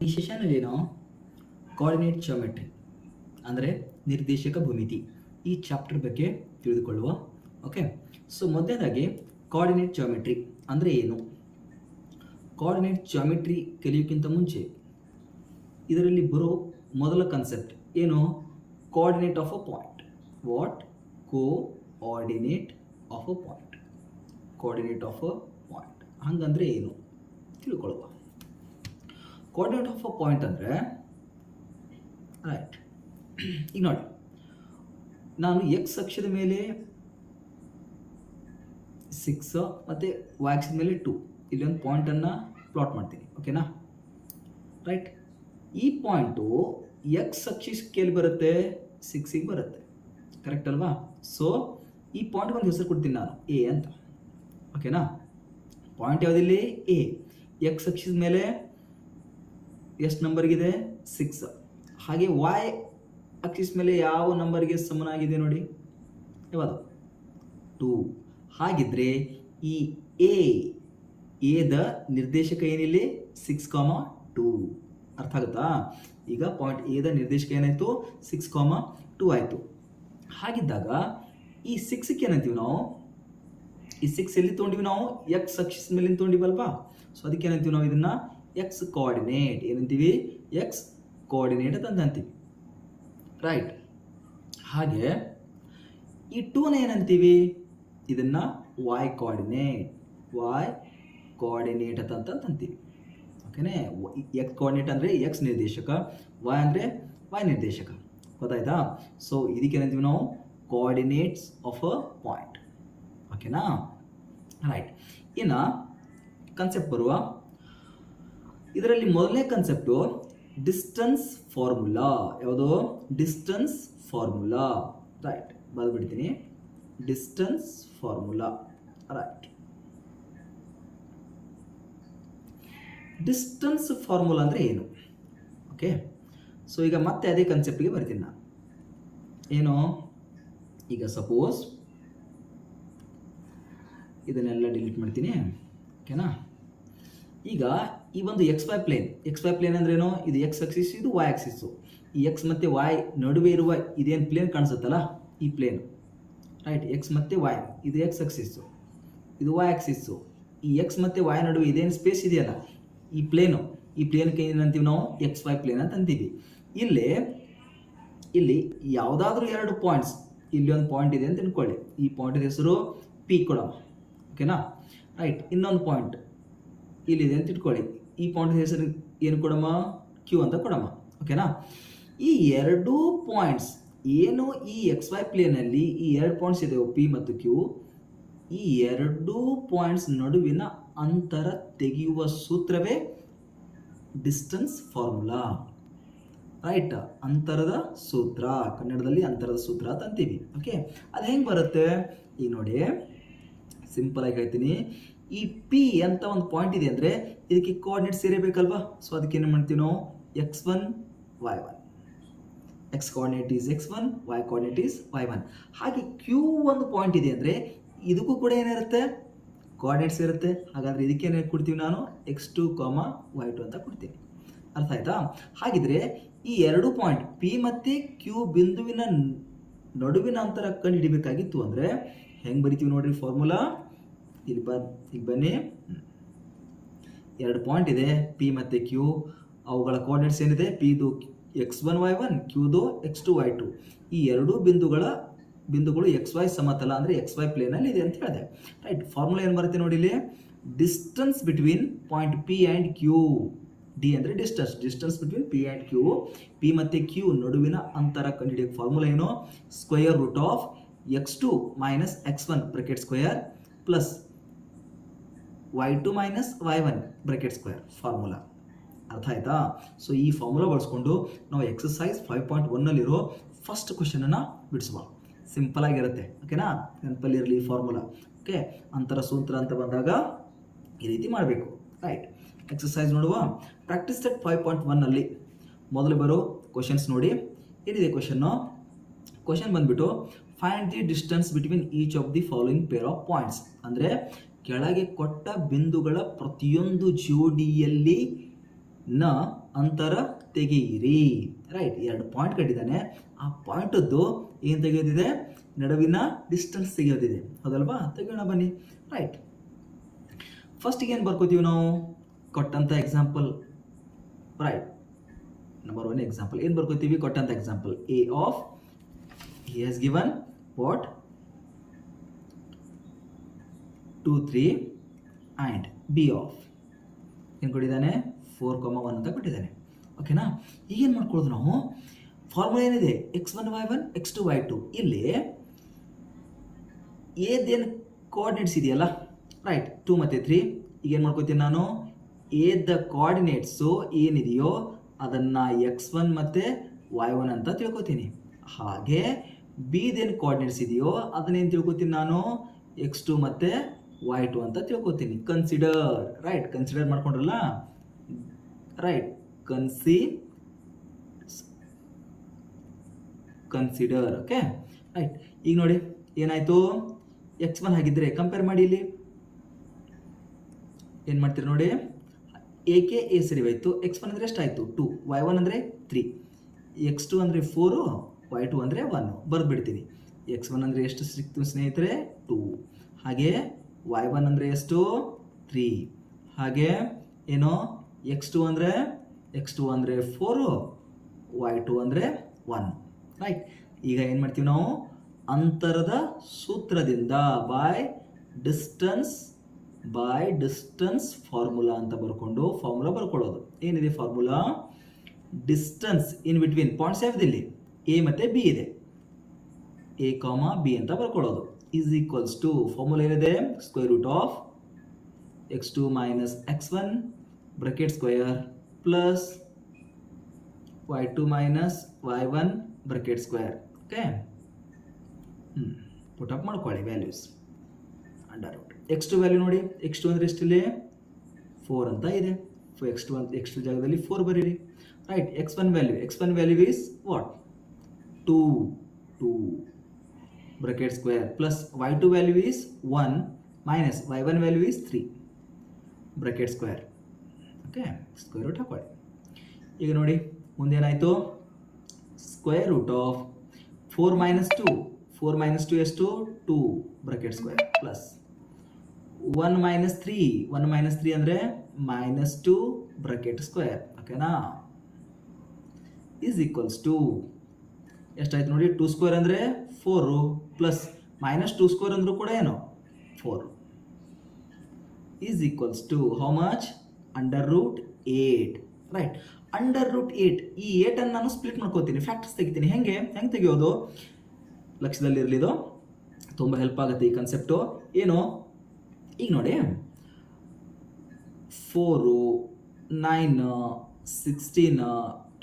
ಈ ಸೆಷನಲ್ಲಿ ನಾವು coordinate geometry ಅಂದರೆ ನಿರ್ದೇಶಕ ಭೂಮಿತಿ ಈ ಚಾಪ್ಟರ್ ಬಗ್ಗೆ ತಿಳಿದುಕೊಳ್ಳುವ. ಓಕೆ, ಸೊ ಮೊದಲನೇದಾಗಿ ಕೋಆರ್ಡಿನೇಟ್ ಜಿಯೋಮೆಟ್ರಿ ಅಂದರೆ ಏನು? ಕೋಆರ್ಡಿನೇಟ್ ಜಿಯೋಮೆಟ್ರಿ ಕಲಿಯೋಕ್ಕಿಂತ ಮುಂಚೆ ಇದರಲ್ಲಿ ಬರೋ ಮೊದಲ ಕಾನ್ಸೆಪ್ಟ್ ಏನು? Coordinate of a point. What? Coordinate of a point. Coordinate of a point ಹಂಗಂದ್ರೆ ಏನು ತಿಳ್ಕೊಳ್ಳುವ. ಕೋಆರ್ಡಿನೇಟ್ ಆಫ್ ಅ ಪಾಯಿಂಟ್ ಅಂದರೆ ರೈಟ್, ಈಗ ನೋಡಿ, ನಾನು ಎಕ್ಸ್ ಅಕ್ಷದ ಮೇಲೆ 6 ಮತ್ತು ವೈ ಅಕ್ಷದ ಮೇಲೆ 2 ಇಲ್ಲಿ ಒಂದು ಪಾಯಿಂಟನ್ನು ಪ್ಲಾಟ್ ಮಾಡ್ತೀನಿ. ಓಕೆನಾ? ರೈಟ್, ಈ ಪಾಯಿಂಟು ಎಕ್ಸ್ ಅಕ್ಷಕ್ಕೆ ಎಲ್ಲಿ ಬರುತ್ತೆ? 6ಗೆ ಬರುತ್ತೆ. ಕರೆಕ್ಟ್ ಅಲ್ವಾ? ಸೊ ಈ ಪಾಯಿಂಟ್ಗೆ ಒಂದು ಹೆಸರು ಕೊಡ್ತೀನಿ ನಾನು, ಎ ಅಂತ. ಓಕೆನಾ? ಪಾಯಿಂಟ್ ಯಾವುದಿಲ್ಲಿ? ಎ. ಎಕ್ಸ್ ಅಕ್ಷದ ಮೇಲೆ ಎಷ್ಟು ನಂಬರ್ಗಿದೆ? 6. ಹಾಗೆ ವೈ ಅಕ್ಷಿಸ್ ಮೇಲೆ ಯಾವ ನಂಬರ್ಗೆ ಸಮನಾಗಿದೆ ನೋಡಿ? ಯಾವುದು? 2. ಹಾಗಿದ್ರೆ ಈ ಎದ ನಿರ್ದೇಶಕ ಏನಿಲ್ಲಿ? 6, 2. ಅರ್ಥ ಆಗುತ್ತಾ? ಈಗ ಪಾಯಿಂಟ್ ಎದ ನಿರ್ದೇಶಕ ಏನಾಯಿತು? 6, 2 ಆಯಿತು. ಹಾಗಿದ್ದಾಗ ಈ 6ಕ್ಕೆ ಏನಂತೀವಿ ನಾವು? ಈ 6 ಎಲ್ಲಿ ತೊಗೊಂಡಿವಿ ನಾವು? ಎಕ್ಸ್ ಅಕ್ಷಿಸ್ ಮೇಲೆ ತೊಗೊಂಡಿವಲ್ವಾ? ಸೊ ಅದಕ್ಕೆ ಏನಂತೀವಿ ನಾವು? ಇದನ್ನ ಎಕ್ಸ್ ಕೋಆರ್ಡಿನೇಟ್ ಏನಂತೀವಿ? ಎಕ್ಸ್ ಕೋಆರ್ಡಿನೇಟ್ ಅಂತ ಅಂತೀವಿ. ರೈಟ್. ಹಾಗೆ ಈ 2ನ ಏನಂತೀವಿ? ಇದನ್ನ ವೈ ಕೋಆರ್ಡಿನೇಟ್. ವೈ ಕೋಆರ್ಡಿನೇಟ್ ಅಂತ ಅಂತೀವಿ. ಓಕೆನೇ? ಎಕ್ಸ್ ಕೋಆರ್ಡಿನೇಟ್ ಅಂದರೆ ಎಕ್ಸ್ ನಿರ್ದೇಶಕ, ವೈ ಅಂದರೆ ವೈ ನಿರ್ದೇಶಕ. ಗೊತ್ತಾಯ್ತಾ? ಸೊ ಇದಕ್ಕೆ ಏನಂತೀವಿ ನಾವು? Coordinates of a point. ಓಕೆನಾ? ರೈಟ್. ಇನ್ನು ಕಾನ್ಸೆಪ್ಟ್ ಬರುವ. ಇದರಲ್ಲಿ ಮೊದಲನೇ ಕಾನ್ಸೆಪ್ಟು ಡಿಸ್ಟನ್ಸ್ ಫಾರ್ಮುಲಾ. ಯಾವುದು? Distance formula. ರೈಟ್, ಬರೆದ್ಬಿಡ್ತೀನಿ. Distance formula. Right. Distance formula ಅಂದರೆ ಏನು? ಓಕೆ, ಸೊ ಈಗ ಮತ್ತೆ ಅದೇ ಕಾನ್ಸೆಪ್ಟ್ಗೆ ಬರ್ತೀನಿ ನಾನು. ಏನು? ಈಗ ಸಪೋಸ್ ಇದನ್ನೆಲ್ಲ ಡಿಲೀಟ್ ಮಾಡ್ತೀನಿ. ಓಕೆನಾ? ಈಗ ಈ ಒಂದು ಎಕ್ಸ್ ವೈ ಪ್ಲೇನ್ ಅಂದ್ರೇನು? ಇದು ಎಕ್ಸ್ ಆಕ್ಸಿಸ್, ಇದು ವೈ ಆಕ್ಸಿಸ್ಸು. ಈ ಎಕ್ಸ್ ಮತ್ತು ವೈ ನಡುವೆ ಇರುವ ಇದೇನು ಪ್ಲೇನ್ ಕಾಣಿಸುತ್ತಲ್ಲ, ಈ ಪ್ಲೇನ್. ರೈಟ್, ಎಕ್ಸ್ ಮತ್ತು ವೈ ಇದು ಎಕ್ಸ್ ಆಕ್ಸಿಸ್ಸು, ಇದು ವೈ ಆಕ್ಸಿಸ್ಸು. ಈ ಎಕ್ಸ್ ಮತ್ತು ವೈ ನಡುವೆ ಇದೇನು ಸ್ಪೇಸ್ ಇದೆಯಲ್ಲ, ಈ ಪ್ಲೇನ್ಗೆ ಏನಂತೀವಿ ನಾವು? ಎಕ್ಸ್ ವೈ ಪ್ಲೇನ್ ಅಂತ ಅಂತೀವಿ. ಇಲ್ಲಿ ಯಾವುದಾದ್ರೂ 2 ಪಾಯಿಂಟ್ಸ್, ಇಲ್ಲಿ ಒಂದು ಪಾಯಿಂಟ್ ಇದೆ ಅಂತ ತಿಳ್ಕೊಳ್ಳಿ. ಈ ಪಾಯಿಂಟ್ ಹೆಸರು ಪಿ ಕೊಡಮ್ಮ. ಓಕೆನಾ? ರೈಟ್. ಇನ್ನೊಂದು ಪಾಯಿಂಟ್ ಇಲ್ಲಿದೆ ಅಂತ ಇಟ್ಕೊಳ್ಳಿ. ಈ ಪಾಯಿಂಟ್ ಹೆಸರು ಏನು ಕೊಡಮ್ಮ? ಕ್ಯೂ ಅಂತ ಕೊಡಮ್ಮ. ಓಕೆನಾ? ಈ 2 ಪಾಯಿಂಟ್ಸ್ ಏನು ಈ ಎಕ್ಸ್ ವೈ ಪ್ಲೇನಲ್ಲಿ ಈ 2 ಪಾಯಿಂಟ್ಸ್ ಇದೆ, ಪಿ ಮತ್ತು ಕ್ಯೂ. ಈ 2 ಪಾಯಿಂಟ್ಸ್ ನಡುವಿನ ಅಂತರ ತೆಗೆಯುವ ಸೂತ್ರವೇ ಡಿಸ್ಟನ್ಸ್ ಫಾರ್ಮುಲಾ. ರೈಟ್, ಅಂತರದ ಸೂತ್ರ. ಕನ್ನಡದಲ್ಲಿ ಅಂತರದ ಸೂತ್ರ ಅಂತ ಅಂತೀವಿ. ಓಕೆ, ಅದು ಹೆಂಗೆ ಬರುತ್ತೆ? ಈಗ ನೋಡಿ, ಸಿಂಪಲ್ ಆಗಿ ಹೇಳ್ತೀನಿ. ಈ ಪಿ ಅಂತ ಒಂದು ಪಾಯಿಂಟ್ ಇದೆ ಅಂದರೆ ಇದಕ್ಕೆ ಕೋಆರ್ಡಿನೇಟ್ ಸೇರಬೇಕಲ್ವಾ? ಸೊ ಅದಕ್ಕೆ ಏನು ಮಾಡ್ತೀವಿ ನಾವು? x1 y1. X coordinate is x1, y coordinate is y1. ಹಾಗೆ ಕ್ಯೂ ಒಂದು ಪಾಯಿಂಟ್ ಇದೆ ಅಂದರೆ ಇದಕ್ಕೂ ಕೂಡ ಏನಿರುತ್ತೆ? ಕೋಆರ್ಡಿನೇಟ್ಸ್ ಇರುತ್ತೆ. ಹಾಗಾದರೆ ಇದಕ್ಕೆ ಏನು ಕೊಡ್ತೀವಿ ನಾನು? x2, y2 ಅಂತ ಕೊಡ್ತೀನಿ. ಅರ್ಥ ಆಯ್ತಾ? ಹಾಗಿದ್ರೆ ಈ 2 ಪಾಯಿಂಟ್ ಪಿ ಮತ್ತು ಕ್ಯೂ ಬಿಂದುವಿನ ನಡುವಿನ ಅಂತರ ಕಂಡು ಹಿಡಿಬೇಕಾಗಿತ್ತು ಅಂದರೆ ಹೆಂಗೆ ಬರಿತೀವಿ ನೋಡ್ರಿ ಫಾರ್ಮುಲಾ? ಇಲ್ಲಿ ಬನ್ನಿ. 2 ಪಾಯಿಂಟ್ ಇದೆ, ಪಿ ಮತ್ತು ಕ್ಯೂ. ಅವುಗಳ ಕೋಆರ್ಡಿನೇಟ್ಸ್ ಏನಿದೆ? ಪಿದು x1 y1, ಕ್ಯೂದು x2 y2. ಈ 2 ಬಿಂದುಗಳು ಎಕ್ಸ್ ವೈ ಸಮತಲ ಅಂದರೆ ಎಕ್ಸ್ ವೈ ಪ್ಲೇನಲ್ಲಿ ಇದೆ ಅಂತ ಹೇಳಿದೆ. ರೈಟ್. ಫಾರ್ಮುಲಾ ಏನು ಬರುತ್ತೆ ನೋಡಿ ಇಲ್ಲಿ? Distance between point P and Q. D ಅಂದರೆ distance between P and Q. P ಮತ್ತು ಕ್ಯೂ ನಡುವಿನ ಅಂತರ ಕಂಡುಹಿಡಿಯೋಕ್ಕೆ ಫಾರ್ಮುಲಾ ಏನು? Square root of x2 minus x1 bracket square plus y2 minus y1 bracket square formula. ಅರ್ಥ ಆಯ್ತಾ? ಸೊ ಈ formula ಬಳಸ್ಕೊಂಡು ನಾವು ಎಕ್ಸಸೈಸ್ 5.1ನಲ್ಲಿರೋ ಫಸ್ಟ್ ಕ್ವಶನನ್ನು ಬಿಡಿಸುವ. ಸಿಂಪಲ್ ಆಗಿರುತ್ತೆ. ಓಕೆನಾ? ನೆನಪಲ್ಲಿರಲಿ ಫಾರ್ಮುಲಾ. ಓಕೆ, ಅಂತರ ಸೂತ್ರ ಅಂತ ಬಂದಾಗ ಈ ರೀತಿ ಮಾಡಬೇಕು. ರೈಟ್. ಎಕ್ಸಸೈಸ್ ನೋಡುವ. ಪ್ರಾಕ್ಟೀಸ್ ಸೆಟ್ 5.1ನಲ್ಲಿ ಮೊದಲು ಬರೋ ಕ್ವಶನ್ಸ್ ನೋಡಿ. ಏನಿದೆ ಕ್ವಶನ್ನು? ಕ್ವಶನ್ ಬಂದ್ಬಿಟ್ಟು find the distance between each of the following pair of points. ಅಂದರೆ ಕೆಳಗೆ ಕೊಟ್ಟ ಬಿಂದುಗಳ ಪ್ರತಿಯೊಂದು ಜೋಡಿಯಲ್ಲಿ ಅಂತರ ತೆಗೆಯಿರಿ. ರೈಟ್, 2 ಪಾಯಿಂಟ್ ಕಟ್ಟಿದ್ದಾನೆ. ಆ ಪಾಯಿಂಟದ್ದು ಏನು ತೆಗೆಯೋದಿದೆ, ನಡುವಿನ ಡಿಸ್ಟೆನ್ಸ್ ತೆಗೆಯೋದಿದೆ, ಹೌದಲ್ವಾ? ತೆಗೆಯೋಣ ಬನ್ನಿ. ರೈಟ್, ಫಸ್ಟಿಗೆ ಏನು ಬರ್ಕೋತೀವಿ ನಾವು, ಕೊಟ್ಟಂಥ ಎಕ್ಸಾಂಪಲ್. ರೈಟ್, ನಂಬರ್ 1 ಎಕ್ಸಾಂಪಲ್ ಏನು ಬರ್ಕೋತೀವಿ, ಕೊಟ್ಟಂಥ example A of he has given what 2 3 and b of ಏನು ಕೊಟ್ಟಿದ್ದಾನೆ 4, 1 ಅಂತ ಕೊಟ್ಟಿದ್ದಾನೆ. ಓಕೆನಾ? ಈಗೇನು ಮಾಡ್ಕೊಳ್ಳೋದು ನಾವು, ಫಾರ್ಮುಲಾ ಏನಿದೆ x1 y1 x2 y2. ಇಲ್ಲಿ ಏದೇನು ಕೋಆರ್ಡಿನೇಟ್ಸ್ ಇದೆಯಲ್ಲ, ರೈಟ್, 2 ಮತ್ತು 3. ಈಗೇನು ಮಾಡ್ಕೋತೀನಿ ನಾನು, ಏದ ಕೋಆರ್ಡಿನೇಟ್ಸು ಏನಿದೆಯೋ ಅದನ್ನು x1 ಮತ್ತು y1 ಅಂತ ತಿಳ್ಕೊತೀನಿ. ಹಾಗೆ ಬಿದೇನು ಕೋಆರ್ಡಿನೇಟ್ಸ್ ಇದೆಯೋ ಅದನ್ನೇನು ತಿಳ್ಕೊತೀನಿ ನಾನು, x2 ಮತ್ತು y2 ಅಂತ ತಿಳ್ಕೊತೀನಿ. ಕನ್ಸಿಡರ್, ರೈಟ್, ಕನ್ಸಿಡರ್ ಮಾಡ್ಕೊಂಡ್ರಲ್ಲ, ರೈಟ್, ಕನ್ಸಿಡರ್. Okay, right. ಈಗ ನೋಡಿ ಏನಾಯಿತು, x1 ಆಗಿದ್ದರೆ ಕಂಪೇರ್ ಮಾಡಿ, ಇಲ್ಲಿ ಏನು ಮಾಡ್ತೀರಿ ನೋಡಿ, ಏಕೆ ಎ ಸರಿ ಹೋಯ್ತು. x1 ಅಂದರೆ ಎಷ್ಟಾಯಿತು 2, y1 ಅಂದರೆ 3, x2 ಅಂದರೆ 4, y2 ಅಂದರೆ 1 ಬರೆದ್ಬಿಡ್ತೀನಿ. x1 ಅಂದರೆ ಎಷ್ಟು ಸಿಕ್ತು ಸ್ನೇಹಿತರೆ, 2. ಹಾಗೆ y1 ಅಂದರೆ ಎಷ್ಟು, 3. ಹಾಗೆ ಏನು, x2 ಅಂದರೆ 4, y2 ಅಂದರೆ 1. ರೈಟ್, ಈಗ ಏನು ಮಾಡ್ತೀವಿ ನಾವು, ಅಂತರದ ಸೂತ್ರದಿಂದ ಬೈ ಡಿಸ್ಟನ್ಸ್ ಫಾರ್ಮುಲಾ ಅಂತ ಬರ್ಕೊಂಡು ಫಾರ್ಮುಲಾ ಬರ್ಕೊಳ್ಳೋದು. ಏನಿದೆ formula, distance in between points ಯಾವ್ದಿಲ್ಲಿ, ಎ ಮತ್ತು ಬಿ ಇದೆ, ಎ ಕಾಮಾ ಬಿ ಅಂತ ಬರ್ಕೊಳ್ಳೋದು. ಈಸ್ ಈಕ್ವಲ್ಸ್ ಟು ಫಾರ್ಮುಲಾ ಏನಿದೆ, square root of x2 minus x1 bracket square plus y2 minus y1 bracket square. Okay, put up ಮಾಡ್ಕೊಳ್ಳಿ values. Under root x2 value ನೋಡಿ, x2 ಅಂದರೆ ಎಷ್ಟಿಲ್ಲಿ 4 ಅಂತ ಇದೆ. x2 ಜಾಗದಲ್ಲಿ 4 ಬರೀರಿ. Right, x1 value is what, 2 bracket square plus y2 value is 1 minus y1 value is 3 bracket square. Okay, square root ಹಾಕೊಳ್ಳಿ. ಈಗ ನೋಡಿ ಮುಂದೇನಾಯಿತು, ಸ್ಕ್ವೇರ್ ರೂಟ್ ಆಫ್ 4 ಮೈನಸ್ 2 ಎಷ್ಟು, 2 ಬ್ರಾಕೆಟ್ ಸ್ಕ್ವೇರ್ ಪ್ಲಸ್ 1 ಮೈನಸ್ 3 ಅಂದರೆ -2 ಬ್ರಾಕೆಟ್ ಸ್ಕ್ವೇರ್. ಓಕೆನಾ? Is equals to ಎಷ್ಟಾಯ್ತು ನೋಡಿ, 2 square ಅಂದರೆ 4 ಪ್ಲಸ್ -2 ಸ್ಕ್ವೇರ್ ಅಂದರೂ ಕೂಡ ಏನು 4 is equals to how much, under root 8. Right, under root 8. ಈ 8 ನಾನು ಸ್ಪ್ಲಿಟ್ ಮಾಡ್ಕೋತೀನಿ, ಫ್ಯಾಕ್ಟರ್ಸ್ ತೆಗಿತೀನಿ. ಹೆಂಗೆ ತೆಗಿಯೋದು, ಲಕ್ಷದಲ್ಲಿರಲಿದು, ತುಂಬ ಹೆಲ್ಪ್ ಆಗುತ್ತೆ ಈ ಕನ್ಸೆಪ್ಟು. ಏನು, ಈಗ ನೋಡಿ 4 9 16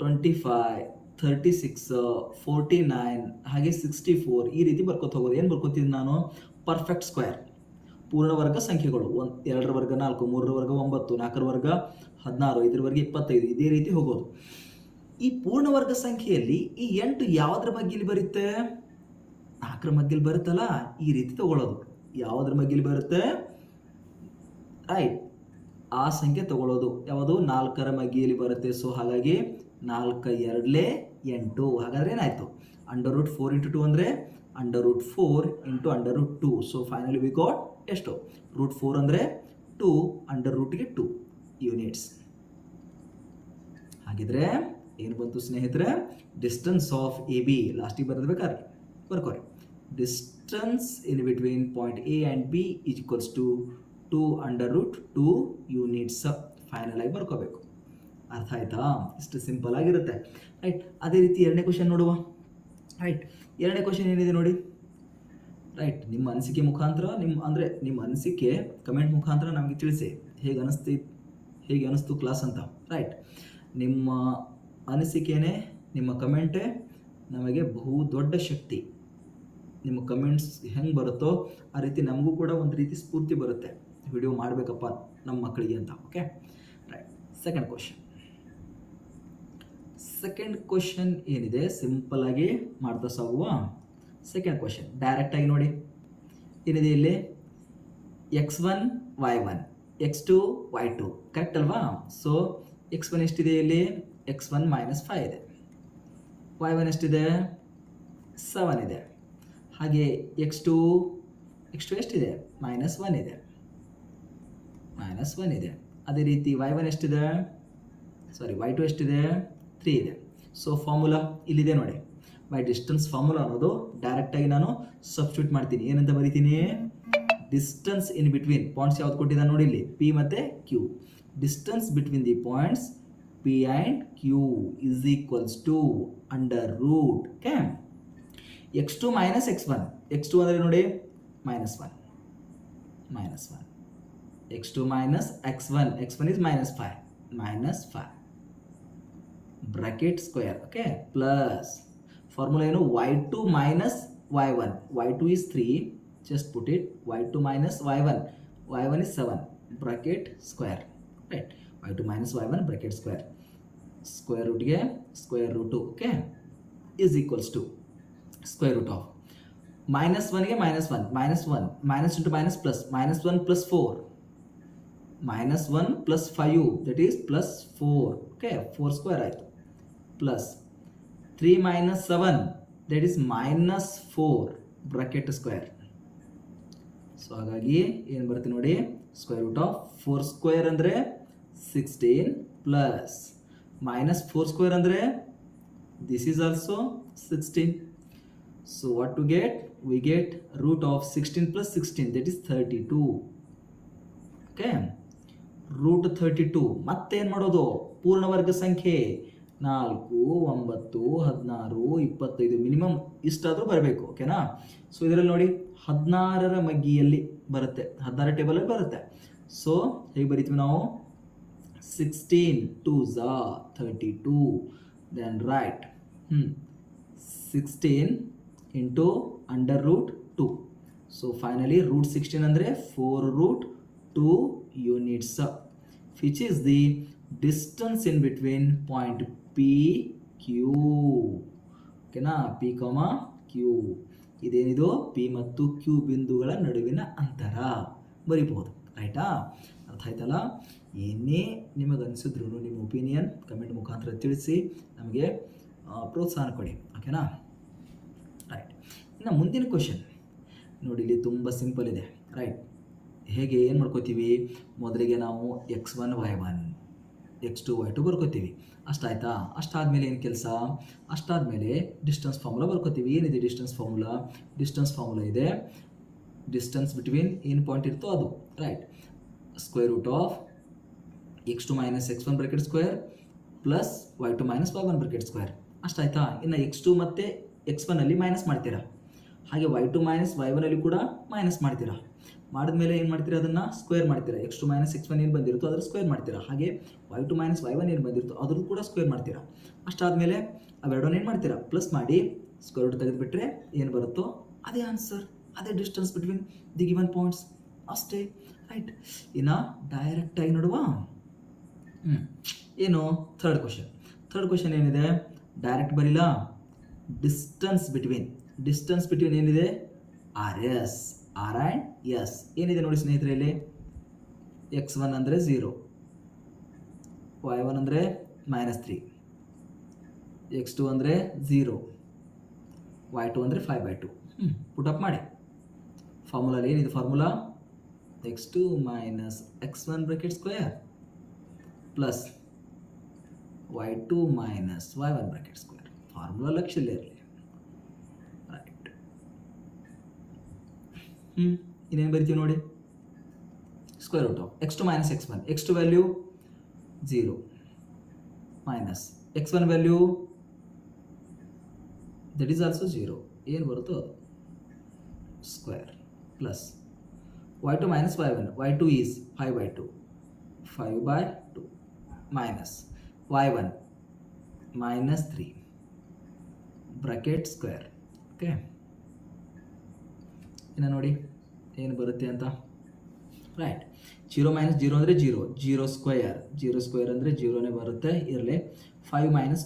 25 36 49 ಹಾಗೆ 64 ಈ ರೀತಿ ಬರ್ಕೋತ ಹೋಗೋದು. ಏನು ಬರ್ಕೋತೀನಿ ನಾನು, ಪರ್ಫೆಕ್ಟ್ ಸ್ಕ್ವೇರ್, ಪೂರ್ಣವರ್ಗ ಸಂಖ್ಯೆಗಳು. 2ರ ವರ್ಗ 4, 3ರ ವರ್ಗ 9, 4ರ ವರ್ಗ 16, 5ರ ವರ್ಗ 25, ಇದೇ ರೀತಿ ಹೋಗೋದು. ಈ ಪೂರ್ಣವರ್ಗ ಸಂಖ್ಯೆಯಲ್ಲಿ ಈ 8 ಯಾವುದ್ರ ಮಗ್ಗಿಲಿ ಬರುತ್ತೆ, 4ರ ಮಗ್ಗಿಲಿ ಬರುತ್ತಲ್ಲ, ಈ ರೀತಿ ತಗೊಳ್ಳೋದು. ಯಾವುದ್ರ ಮಗ್ಗಿಲಿ ಬರುತ್ತೆ, ರೈಟ್, ಆ ಸಂಖ್ಯೆ ತಗೊಳ್ಳೋದು. ಯಾವುದು, 4ರ ಮಗ್ಗಿಯಲ್ಲಿ ಬರುತ್ತೆ. ಸೊ ಹಾಗಾಗಿ 4 2 8. ಹಾಗಾದ್ರೆ ಏನಾಯಿತು, ಅಂಡರ್ ರೂಟ್ 4 × 2 ಅಂದರೆ under root 4 × under root 2. So finally we got ಎಷ್ಟು, ರೂಟ್ 4 ಅಂದರೆ 2, ಅಂಡರ್ ರೂಟ್ಗೆ 2 ಯೂನಿಟ್ಸ್. ಹಾಗಿದ್ರೆ ಏನು ಬಂತು ಸ್ನೇಹಿತರೆ, ಡಿಸ್ಟೆನ್ಸ್ ಆಫ್ ಎ ಬಿ. ಲಾಸ್ಟಿಗೆ ಬರೆದ್ಬೇಕಾದ್ರೆ ಬರ್ಕೋರಿ, distance in between point A and B is equals to 2 under root 2 units. Final ಆಗಿ ಬರ್ಕೋಬೇಕು. ಅರ್ಥ ಆಯ್ತಾ? ಇಷ್ಟು ಸಿಂಪಲ್ ಆಗಿರುತ್ತೆ. ರೈಟ್, ಅದೇ ರೀತಿ 2ನೇ ಕ್ವಶನ್ ನೋಡುವ. ರೈಟ್, 2ನೇ ಕ್ವಶನ್ ಏನಿದೆ ನೋಡಿ. ರೈಟ್, ನಿಮ್ಮ ಅನಿಸಿಕೆ ಮುಖಾಂತರ, ನಿಮ್ಮ ಅನಿಸಿಕೆ ಕಮೆಂಟ್ ಮುಖಾಂತರ ನಮಗೆ ತಿಳಿಸಿ, ಹೇಗೆ ಅನಿಸ್ತು ಕ್ಲಾಸ್ ಅಂತ. ರೈಟ್, ನಿಮ್ಮ ಅನಿಸಿಕೆನೇ, ನಿಮ್ಮ ಕಮೆಂಟೇ ನಮಗೆ ಬಹು ದೊಡ್ಡ ಶಕ್ತಿ. ನಿಮ್ಮ ಕಮೆಂಟ್ಸ್ ಹೆಂಗೆ ಬರುತ್ತೋ ಆ ರೀತಿ ನಮಗೂ ಕೂಡ ಒಂದು ರೀತಿ ಸ್ಫೂರ್ತಿ ಬರುತ್ತೆ, ವಿಡಿಯೋ ಮಾಡಬೇಕಪ್ಪ ನಮ್ಮ ಮಕ್ಕಳಿಗೆ ಅಂತ. Okay, right. ಸೆಕೆಂಡ್ ಕ್ವಶನ್ ಏನಿದೆ, ಸಿಂಪಲ್ ಆಗಿ ಮಾಡ್ತಾ ಸಾಗುವ. ಸೆಕೆಂಡ್ ಕ್ವಶನ್ ಡೈರೆಕ್ಟ್ ಆಗಿ ನೋಡಿ, ಏನಿದೆ ಇಲ್ಲಿ, x1 y1 x2 y2, correct ಅಲ್ವಾ? ಸೊ x1 ಎಷ್ಟಿದೆ ಇಲ್ಲಿ, x1 ಮೈನಸ್ 5 ಇದೆ, y1 ಎಷ್ಟಿದೆ 7 ಇದೆ. ಹಾಗೆ x2 ಎಷ್ಟಿದೆ ಮೈನಸ್ 1 ಇದೆ, ಅದೇ ರೀತಿ y1 ಎಷ್ಟಿದೆ, y2 ಎಷ್ಟಿದೆ 3 ಇದೆ. ಸೊ ಫಾರ್ಮುಲಾ ಇಲ್ಲಿದೆ ನೋಡಿ, ಬೈ ಡಿಸ್ಟೆನ್ಸ್ ಫಾರ್ಮುಲಾ ಅನ್ನೋದು ಡೈರೆಕ್ಟಾಗಿ ನಾನು ಸಬ್ಸ್ಟಿಟ್ಯೂಟ್ ಮಾಡ್ತೀನಿ. ಏನಂತ ಬರೀತೀನಿ, ಡಿಸ್ಟೆನ್ಸ್ ಇನ್ ಬಿಟ್ವೀನ್ ಪಾಯಿಂಟ್ಸ್ ಯಾವ್ದು ಕೊಟ್ಟಿದ್ದಾನೆ ನೋಡಿ ಇಲ್ಲಿ, ಪಿ ಮತ್ತು Q. Distance between the points P and Q is equals to under root okay x2 minus x1. x2 ಅಂದರೆ ನೋಡಿ -1, x2 minus x1 is -5 bracket square okay plus formula ಏನು, y2 minus y1. y2 is 3, just put it, y2 minus y1 is 7 bracket square, right? y2 minus y1 bracket square, square root ಗೆ square root 2 okay is equals to square root of -1 ಗೆ -1 minus into minus plus -1 plus 4 -1 plus 5 that is plus 4 okay 4 square ಆಯ್ತು plus 3 minus 7 that is minus 4 bracket square. So ಹಾಗಾಗಿ ಏನು ಬರುತ್ತೆ ನೋಡಿ, square root of 4 square ಅಂದರೆ 16 plus minus 4 square ಅಂದರೆ this is also 16. So what to get, we get root of 16 plus 16 that is 32 okay root 32. ಮತ್ತೇನು ಮಾಡೋದು, ಪೂರ್ಣವರ್ಗ ಸಂಖ್ಯೆ 4 9 16 25 minimum ಇಷ್ಟಾದರೂ ಬರಬೇಕು ಓಕೆನಾ. ಸೊ ಇದರಲ್ಲಿ ನೋಡಿ 16ರ ಮಗ್ಗಿಯಲ್ಲಿ ಬರುತ್ತೆ, 16 ಟೇಬಲಲ್ಲಿ ಬರುತ್ತೆ. ಸೊ ಹೇಗೆ ಬರೀತೀವಿ ನಾವು, 16 2s are 32 then write 16 into under root 2. So finally root 16 ಅಂದರೆ 4 root 2 units which is the distance in between point P Q ಓಕೆನಾ. P, Q ಇದೇನಿದು P ಮತ್ತು Q ಬಿಂದುಗಳ ನಡುವಿನ ಅಂತರ ಬರಿಬಹುದು, ರೈಟಾ. ಅರ್ಥ ಆಯ್ತಲ್ಲ. ಏನೇ ನಿಮಗನಿಸಿದ್ರು ನಿಮ್ಮ ಒಪಿನಿಯನ್ ಕಮೆಂಟ್ ಮುಖಾಂತರ ತಿಳಿಸಿ, ನಮಗೆ ಪ್ರೋತ್ಸಾಹ ಕೊಡಿ ಓಕೆನಾ. ರೈಟ್, ಇನ್ನು ಮುಂದಿನ ಕ್ವಶನ್ ನೋಡಿ, ಇಲ್ಲಿ ತುಂಬ ಸಿಂಪಲ್ ಇದೆ ರೈಟ್. ಹೇಗೆ ಏನು ಮಾಡ್ಕೋತೀವಿ, ಮೊದಲಿಗೆ ನಾವು x1 y1 x2 y2 ಬರ್ಕೋತೀವಿ, ಅಷ್ಟಾಯ್ತಾ. ಅಷ್ಟಾದಮೇಲೆ ಏನು ಕೆಲಸ, ಅಷ್ಟಾದಮೇಲೆ ಡಿಸ್ಟೆನ್ಸ್ ಫಾರ್ಮುಲಾ ಬರ್ಕೋತೀವಿ. ಏನಿದೆ ಡಿಸ್ಟೆನ್ಸ್ ಫಾರ್ಮುಲಾ ಇದೆ, ಡಿಸ್ಟೆನ್ಸ್ ಬಿಟ್ವೀನ್ ಏನು ಪಾಯಿಂಟ್ ಇರ್ತೋ ಅದು right. Square root of x2 minus x1 bracket square plus y2 minus y1 bracket square ಅಷ್ಟಾಯ್ತಾ. ಇನ್ನು x2 ಮತ್ತು x1 ಅಲ್ಲಿ ಮೈನಸ್ ಮಾಡ್ತೀರಾ, ಹಾಗೆ y2 ಮೈನಸ್ y1 ಅಲ್ಲಿ ಕೂಡ ಮೈನಸ್ ಮಾಡ್ತೀರಾ. ಮಾಡಿದ್ಮೇಲೆ ಏನು ಮಾಡ್ತೀರಾ, ಅದನ್ನು ಸ್ಕ್ವೇರ್ ಮಾಡ್ತೀರಾ. x2 ಮೈನಸ್ x1 ಏನು ಬಂದಿರುತ್ತೋ ಅದ್ರ ಸ್ಕ್ವೇರ್ ಮಾಡ್ತೀರಾ, ಹಾಗೆ y2 ಮೈನಸ್ y1 ಏನು ಬಂದಿರುತ್ತೋ ಅದ್ರದ್ದು ಕೂಡ ಸ್ಕ್ವೇರ್ ಮಾಡ್ತೀರಾ. ಅಷ್ಟಾದಮೇಲೆ ಅವೆರಡನ್ನು ಏನು ಮಾಡ್ತೀರಾ, ಪ್ಲಸ್ ಮಾಡಿ ಸ್ಕ್ವೇರ್ ರೂಟ್ ತೆಗೆದುಬಿಟ್ರೆ ಏನು ಬರುತ್ತೋ ಅದೇ ಆನ್ಸರ್, ಅದೇ distance between the given points ಅಷ್ಟೇ ರೈಟ್. ಇನ್ನು ಡೈರೆಕ್ಟಾಗಿ ನೋಡುವ ಏನು ಥರ್ಡ್ ಕ್ವಶನ್ ಏನಿದೆ, ಡೈರೆಕ್ಟ್ ಬರೀಲ್ಲ. ಡಿಸ್ಟೆನ್ಸ್ ಬಿಟ್ವೀನ್ ಏನಿದೆ, ಆರ್ ಆ್ಯಂಡ್ ಎಸ್ ಏನಿದೆ ನೋಡಿ ಸ್ನೇಹಿತರೆ. ಇಲ್ಲಿ x1 ಅಂದರೆ 0, y1 ಅಂದರೆ -3, x2 ಅಂದರೆ 0, y2 ಅಂದರೆ 5/2. ಪುಟಪ್ ಮಾಡಿ. ಫಾರ್ಮುಲಲ್ಲಿ ಏನಿದೆ, formula x2 minus x1 bracket square plus y2 minus y1 bracket square. Formula ಲಕ್ಷಲ್ಲೇ ಇರಲಿ ರೈಟ್. ಇನ್ನೇನು ಬರಿತೀವಿ ನೋಡಿ, square root of x2 minus x1. x2 value 0 minus x1 value that is also 0, ಏನು ಬರುತ್ತೋ ಅದು square plus y2 minus y1. y2 is 5/2 minus y1 minus 3 bracket square okay. ಇನ್ನು ನೋಡಿ ಏನು ಬರುತ್ತೆ ಅಂತ ರೈಟ್. 0 ಮೈನಸ್ 0 ಅಂದರೆ 0 ಸ್ಕ್ವೇರ್ ಅಂದರೆ 0ನೇ ಬರುತ್ತೆ, ಇರಲಿ. 5 ಮೈನಸ್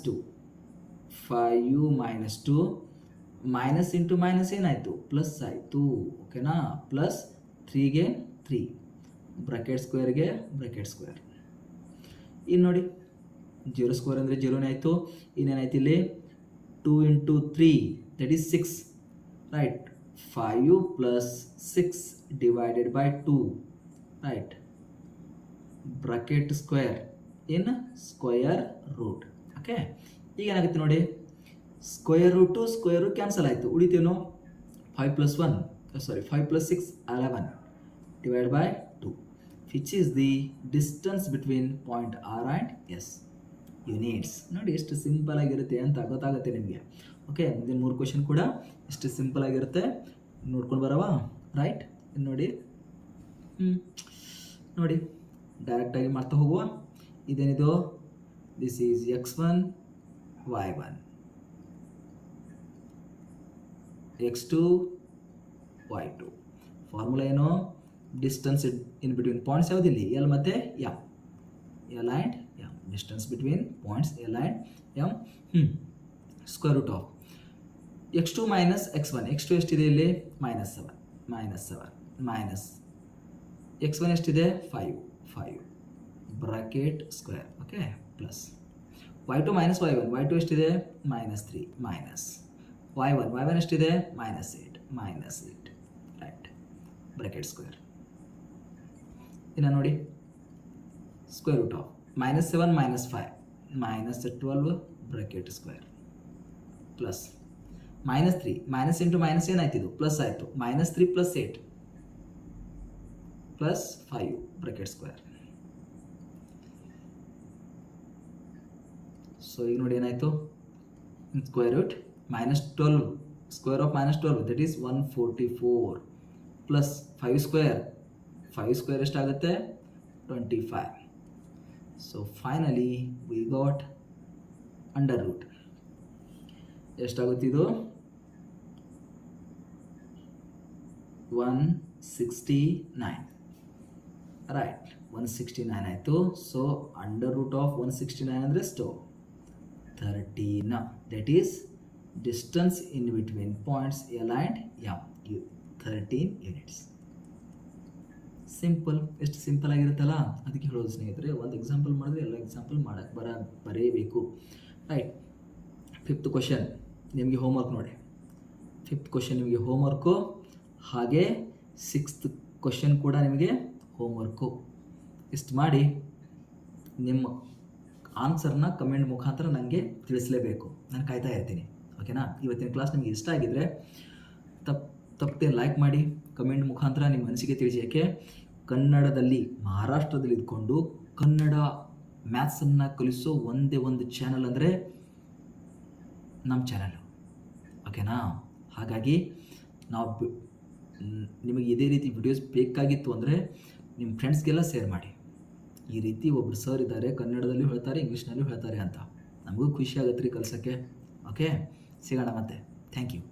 2 ಮೈನಸ್ ಇಂಟು ಮೈನಸ್ ಏನಾಯಿತು, ಪ್ಲಸ್ ಆಯಿತು ಓಕೆನಾ. ಪ್ಲಸ್ 3ಗೆ 3 ಬ್ರಾಕೆಟ್ ಸ್ಕ್ವೇರ್ಗೆ ಬ್ರಾಕೆಟ್ ಸ್ಕ್ವೇರ್. ಇನ್ನು ನೋಡಿ 0 ಸ್ಕ್ವೇರ್ ಅಂದರೆ 0ನೇ ಆಯಿತು. ಇನ್ನೇನಾಯ್ತು ಇಲ್ಲಿ 2 into 3 that is 6 right. 5 plus 6 divided by 2 right, bracket square in square root. Okay, ಈಗ ಏನಾಗುತ್ತೆ ನೋಡಿ, ಸ್ಕ್ವೇರ್ ರೂಟು ಸ್ಕ್ವೇರು ಕ್ಯಾನ್ಸಲ್ ಆಯಿತು, ಉಳಿತೇನೋ 5 plus 6 11 divided by 2, which is the distance between point R and S units. ನೋಡಿ ಎಷ್ಟು simple ಆಗಿರುತ್ತೆ ಅಂತ ಗೊತ್ತಾಗುತ್ತೆ ನಿಮಗೆ. ಓಕೆ, ಮುಂದಿನ 3 ಕ್ವೆಶ್ಚನ್ ಕೂಡ ಎಷ್ಟು ಸಿಂಪಲ್ ಆಗಿರುತ್ತೆ ನೋಡ್ಕೊಂಡು ಬರವಾ. ರೈಟ್, ನೋಡಿ ನೋಡಿ ಡೈರೆಕ್ಟಾಗಿ ಮಾಡ್ತಾ ಹೋಗುವ. ಇದೇನಿದು, this is x1 y1 x2 y2. Formula ಏನು, ಡಿಸ್ಟೆನ್ಸ್ ಇನ್ ಬಿಟ್ವೀನ್ ಪಾಯಿಂಟ್ಸ್ ಯಾವುದಿಲ್ಲಿ, ಎಲ್ ಮತ್ತು M, L and M, distance between points L and M. Square root of x2 minus x1, x2 ಎಷ್ಟಿದೆ ಇಲ್ಲಿ -7 ಮೈನಸ್ x1 ಎಷ್ಟಿದೆ 5 bracket square. Okay, plus y2 minus y1 ಎಷ್ಟಿದೆ -3 minus y1 ಎಷ್ಟಿದೆ -8 right, bracket square. ಇನ್ನು ನೋಡಿ square root of -7 -5 -12 bracket square plus -3 minus into minus ಏನಾಯ್ತಿದು plus ಆಯಿತು, -3 plus 8 plus 5 bracket square. So ಈಗ ನೋಡಿ ಏನಾಯಿತು, square root -12 square of -12 that is 144 plus 5 square ಎಷ್ಟಾಗುತ್ತೆ 25. So finally we got under root ಎಷ್ಟಾಗುತ್ತಿದು 169 right, 169 ಆಯಿತು. ಸೊ ಅಂಡರ್ ರೂಟ್ ಆಫ್ 169 ಅಂದರೆ ಎಷ್ಟು 13. That is distance in between points L and M, 13 units. Simple, ಎಷ್ಟು simple ಆಗಿರುತ್ತಲ್ಲ, ಅದಕ್ಕೆ ಹೇಳೋದು ಸ್ನೇಹಿತರೆ, ಒಂದು ಎಕ್ಸಾಂಪಲ್ ಮಾಡಿದ್ರೆ ಎಲ್ಲ ಎಕ್ಸಾಂಪಲ್ ಬರೀಬೇಕು. ರೈಟ್, 5th ಕ್ವಶನ್ ನಿಮಗೆ ಹೋಮ್ವರ್ಕ್ ನೋಡಿ. 5th ಕ್ವಶನ್ ನಿಮಗೆ ಹೋಮ್ವರ್ಕು, ಹಾಗೆ 6th ಕ್ವಶನ್ ಕೂಡ ನಿಮಗೆ ಹೋಮ್ವರ್ಕು. ಇಷ್ಟು ಮಾಡಿ ನಿಮ್ಮ ಆನ್ಸರ್ನ ಕಮೆಂಟ್ ಮುಖಾಂತರ ನನಗೆ ತಿಳಿಸಲೇಬೇಕು, ನಾನು ಕಾಯ್ತಾ ಇರ್ತೀನಿ. ಓಕೆನಾ, ಇವತ್ತಿನ ಕ್ಲಾಸ್ ನಿಮಗೆ ಇಷ್ಟ ಆಗಿದ್ದರೆ ತಪ್ಪದೆ ಲೈಕ್ ಮಾಡಿ, ಕಮೆಂಟ್ ಮುಖಾಂತರ ನಿಮ್ಮ ಮನಸ್ಸಿಗೆ ತಿಳಿಸಿ. ಯಾಕೆ ಕನ್ನಡದಲ್ಲಿ ಮಹಾರಾಷ್ಟ್ರದಲ್ಲಿ ಇದ್ಕೊಂಡು ಕನ್ನಡ ಮ್ಯಾಥ್ಸನ್ನು ಕಲಿಸೋ ಒಂದೇ ಒಂದು ಚಾನಲ್ ಅಂದರೆ ನಮ್ಮ ಚಾನಲ್ಲು. ಓಕೆನಾ, ಹಾಗಾಗಿ ನಾವು ನಿಮಗೆ ಇದೇ ರೀತಿ ವಿಡಿಯೋಸ್ ಬೇಕಾಗಿತ್ತು ಅಂದರೆ ನಿಮ್ಮ ಫ್ರೆಂಡ್ಸ್ಗೆಲ್ಲ ಶೇರ್ ಮಾಡಿ. ಈ ರೀತಿ ಒಬ್ಬರು ಸರ್ ಇದ್ದಾರೆ, ಕನ್ನಡದಲ್ಲೂ ಹೇಳ್ತಾರೆ ಇಂಗ್ಲೀಷ್ನಲ್ಲೂ ಹೇಳ್ತಾರೆ ಅಂತ, ನಮಗೂ ಖುಷಿ ಆಗುತ್ತೆ ರೀ ಕಲಿಸೋಕ್ಕೆ. ಓಕೆ, ಸಿಗೋಣ ಮತ್ತೆ. Thank you.